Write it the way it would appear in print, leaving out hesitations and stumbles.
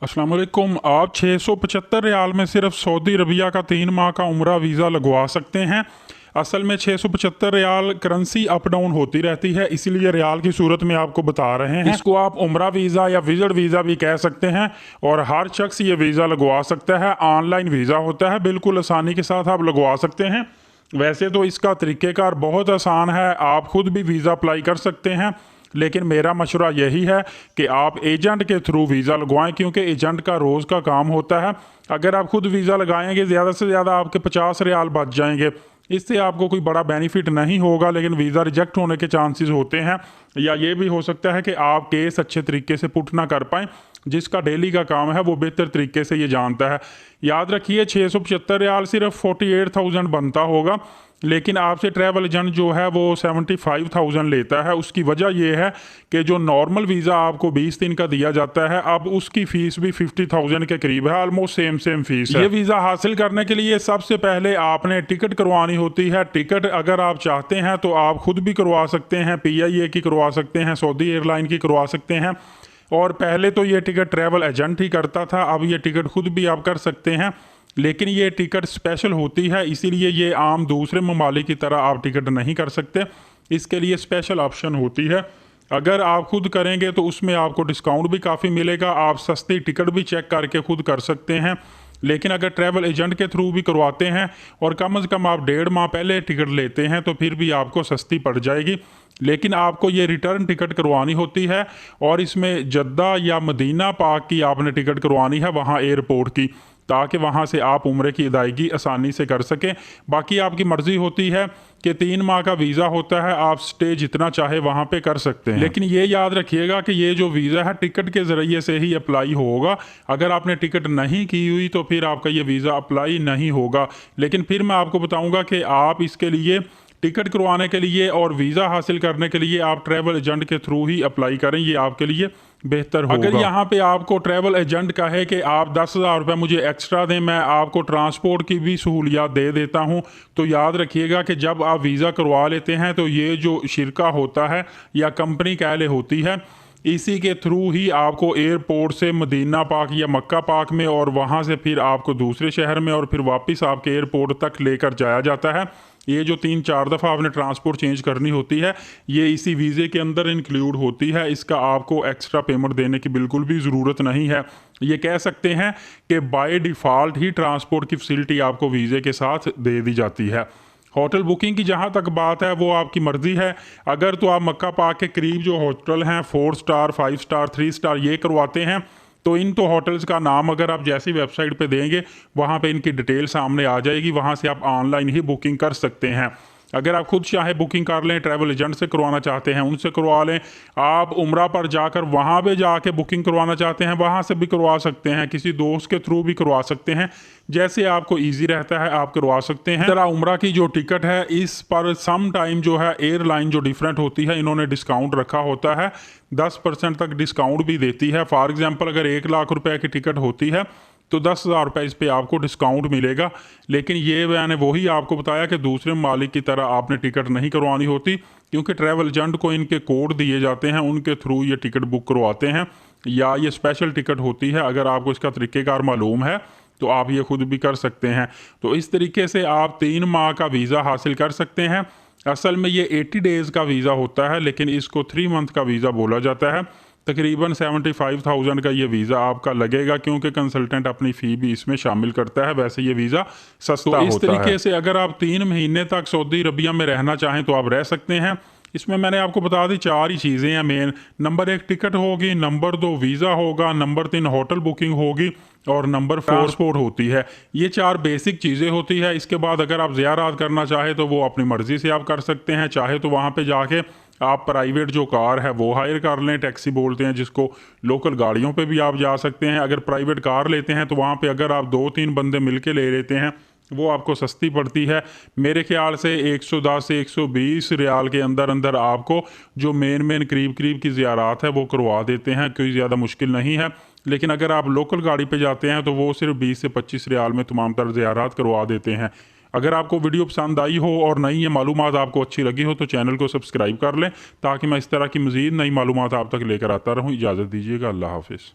अस्सलाम वालेकुम। आप 675 रियाल में सिर्फ सऊदी अरबिया का 3 माह का उम्रा वीज़ा लगवा सकते हैं। असल में 675 रियाल करेंसी अप डाउन होती रहती है, इसीलिए रियाल की सूरत में आपको बता रहे हैं। इसको आप उम्रा वीज़ा या विजिट वीज़ा भी कह सकते हैं और हर शख्स ये वीज़ा लगवा सकता है। ऑनलाइन वीज़ा होता है, बिल्कुल आसानी के साथ आप लगवा सकते हैं। वैसे तो इसका तरीक़ेकार बहुत आसान है, आप खुद भी वीज़ा अप्लाई कर सकते हैं, लेकिन मेरा मशवरा यही है कि आप एजेंट के थ्रू वीज़ा लगवाएं, क्योंकि एजेंट का रोज़ का काम होता है। अगर आप खुद वीज़ा लगाएंगे ज़्यादा से ज़्यादा आपके 50 रियाल बच जाएंगे, इससे आपको कोई बड़ा बेनिफिट नहीं होगा, लेकिन वीज़ा रिजेक्ट होने के चांसेस होते हैं। या ये भी हो सकता है कि आप केस अच्छे तरीके से पुट ना कर पाएँ। जिसका डेली का काम है वो बेहतर तरीके से ये जानता है। याद रखिए 675 रियाल सिर्फ 48,000 बनता होगा, लेकिन आपसे ट्रैवल एजेंट जो है वो 75,000 लेता है। उसकी वजह यह है कि जो नॉर्मल वीज़ा आपको 20 दिन का दिया जाता है, अब उसकी फ़ीस भी 50,000 के करीब है, ऑलमोस्ट सेम फ़ीस है। ये वीज़ा हासिल करने के लिए सबसे पहले आपने टिकट करवानी होती है। टिकट अगर आप चाहते हैं तो आप खुद भी करवा सकते हैं, PIA की करवा सकते हैं, सऊदी एयरलाइन की करवा सकते हैं। और पहले तो ये टिकट ट्रैवल एजेंट ही करता था, अब ये टिकट खुद भी आप कर सकते हैं, लेकिन ये टिकट स्पेशल होती है, इसीलिए ये आम दूसरे ममालिक की तरह आप टिकट नहीं कर सकते। इसके लिए स्पेशल ऑप्शन होती है। अगर आप खुद करेंगे तो उसमें आपको डिस्काउंट भी काफ़ी मिलेगा, आप सस्ती टिकट भी चेक करके खुद कर सकते हैं। लेकिन अगर ट्रैवल एजेंट के थ्रू भी करवाते हैं और कम से कम आप 1.5 माह पहले टिकट लेते हैं तो फिर भी आपको सस्ती पड़ जाएगी। लेकिन आपको ये रिटर्न टिकट करवानी होती है और इसमें जद्दा या मदीना पाक की आपने टिकट करवानी है, वहाँ एयरपोर्ट की, ताकि वहाँ से आप उम्रे की अदायगी आसानी से कर सकें। बाकी आपकी मर्ज़ी होती है कि 3 माह का वीज़ा होता है, आप स्टे जितना चाहे वहाँ पे कर सकते हैं। लेकिन ये याद रखिएगा कि ये जो वीज़ा है टिकट के ज़रिए से ही अप्लाई होगा। अगर आपने टिकट नहीं की हुई तो फिर आपका ये वीज़ा अप्लाई नहीं होगा। लेकिन फिर मैं आपको बताऊँगा कि आप इसके लिए टिकट करवाने के लिए और वीज़ा हासिल करने के लिए आप ट्रैवल एजेंट के थ्रू ही अप्लाई करें, ये आपके लिए बेहतर होगा। अगर यहाँ पे आपको ट्रैवल एजेंट कहे कि आप 10,000 रुपये मुझे एक्स्ट्रा दें, मैं आपको ट्रांसपोर्ट की भी सहूलियात दे देता हूँ, तो याद रखिएगा कि जब आप वीज़ा करवा लेते हैं तो ये जो शिरका होता है या कंपनी कह ले होती है, इसी के थ्रू ही आपको एयरपोर्ट से मदीना पाक या मक्का पाक में और वहाँ से फिर आपको दूसरे शहर में और फिर वापस आपके एयरपोर्ट तक लेकर जाया जाता है। ये जो 3-4 दफ़ा आपने ट्रांसपोर्ट चेंज करनी होती है, ये इसी वीज़े के अंदर इंक्लूड होती है। इसका आपको एक्स्ट्रा पेमेंट देने की बिल्कुल भी ज़रूरत नहीं है। ये कह सकते हैं कि बाय डिफ़ॉल्ट ही ट्रांसपोर्ट की फैसिलिटी आपको वीज़े के साथ दे दी जाती है। होटल बुकिंग की जहाँ तक बात है वो आपकी मर्ज़ी है। अगर तो आप मक्का पाक के करीब जो होटल हैं 4 स्टार, 5 स्टार, 3 स्टार ये करवाते हैं, तो इन तो होटल्स का नाम अगर आप जैसी वेबसाइट पे देंगे वहाँ पे इनकी डिटेल सामने आ जाएगी, वहाँ से आप ऑनलाइन ही बुकिंग कर सकते हैं। अगर आप खुद चाहे बुकिंग कर लें, ट्रैवल एजेंट से करवाना चाहते हैं उनसे करवा लें, आप उम्रा पर जाकर वहाँ पे जाके बुकिंग करवाना चाहते हैं वहाँ से भी करवा सकते हैं, किसी दोस्त के थ्रू भी करवा सकते हैं, जैसे आपको इजी रहता है आप करवा सकते हैं। तरह उम्रा की जो टिकट है इस पर सम टाइम जो है एयरलाइन जो डिफरेंट होती है, इन्होंने डिस्काउंट रखा होता है, 10% तक डिस्काउंट भी देती है। फॉर एग्जांपल अगर 1 लाख रुपए की टिकट होती है तो 10,000 रुपये इस पे आपको डिस्काउंट मिलेगा। लेकिन ये मैंने वही आपको बताया कि दूसरे मालिक की तरह आपने टिकट नहीं करवानी होती, क्योंकि ट्रैवल एजेंट को इनके कोड दिए जाते हैं, उनके थ्रू ये टिकट बुक करवाते हैं, या ये स्पेशल टिकट होती है। अगर आपको इसका तरीक़ेकार मालूम है तो आप ये खुद भी कर सकते हैं। तो इस तरीके से आप 3 माह का वीज़ा हासिल कर सकते हैं। असल में ये 80 डेज़ का वीज़ा होता है, लेकिन इसको 3 मंथ का वीज़ा बोला जाता है। तकरीबन 75,000 का ये वीज़ा आपका लगेगा, क्योंकि कंसल्टेंट अपनी फ़ी भी इसमें शामिल करता है। वैसे ये वीज़ा सस्ता होता है। इस तरीके से अगर आप 3 महीने तक सऊदी अरबिया में रहना चाहें तो आप रह सकते हैं। इसमें मैंने आपको बता दी 4 ही चीज़ें हैं मेन। नंबर 1 टिकट होगी, नंबर 2 वीज़ा होगा, नंबर 3 होटल बुकिंग होगी और नंबर 4 ट्रांसपोर्ट होती है। ये 4 बेसिक चीज़ें होती है। इसके बाद अगर आप ज़ियारत करना चाहें तो वो अपनी मर्ज़ी से आप कर सकते हैं। चाहे तो वहाँ पे जाके आप प्राइवेट जो कार है वो हायर कर लें, टैक्सी बोलते हैं जिसको, लोकल गाड़ियों पे भी आप जा सकते हैं। अगर प्राइवेट कार लेते हैं तो वहाँ पे अगर आप 2-3 बंदे मिल के ले लेते हैं वो आपको सस्ती पड़ती है। मेरे ख्याल से 110 से 120 रियाल के अंदर अंदर आपको जो मेन करीब की ज़ियारत है वो करवा देते हैं, कोई ज़्यादा मुश्किल नहीं है। लेकिन अगर आप लोकल गाड़ी पे जाते हैं तो वो सिर्फ 20 से 25 रियाल में तमाम तर ज़ियारत करवा देते हैं। अगर आपको वीडियो पसंद आई हो और नई ये मालूमात आपको अच्छी लगी हो तो चैनल को सब्सक्राइब कर लें, ताकि मैं इस तरह की मज़ीद नई मालूमात आप तक लेकर आता रहूँ। इजाज़त दीजिएगा, अल्लाह हाफिज़।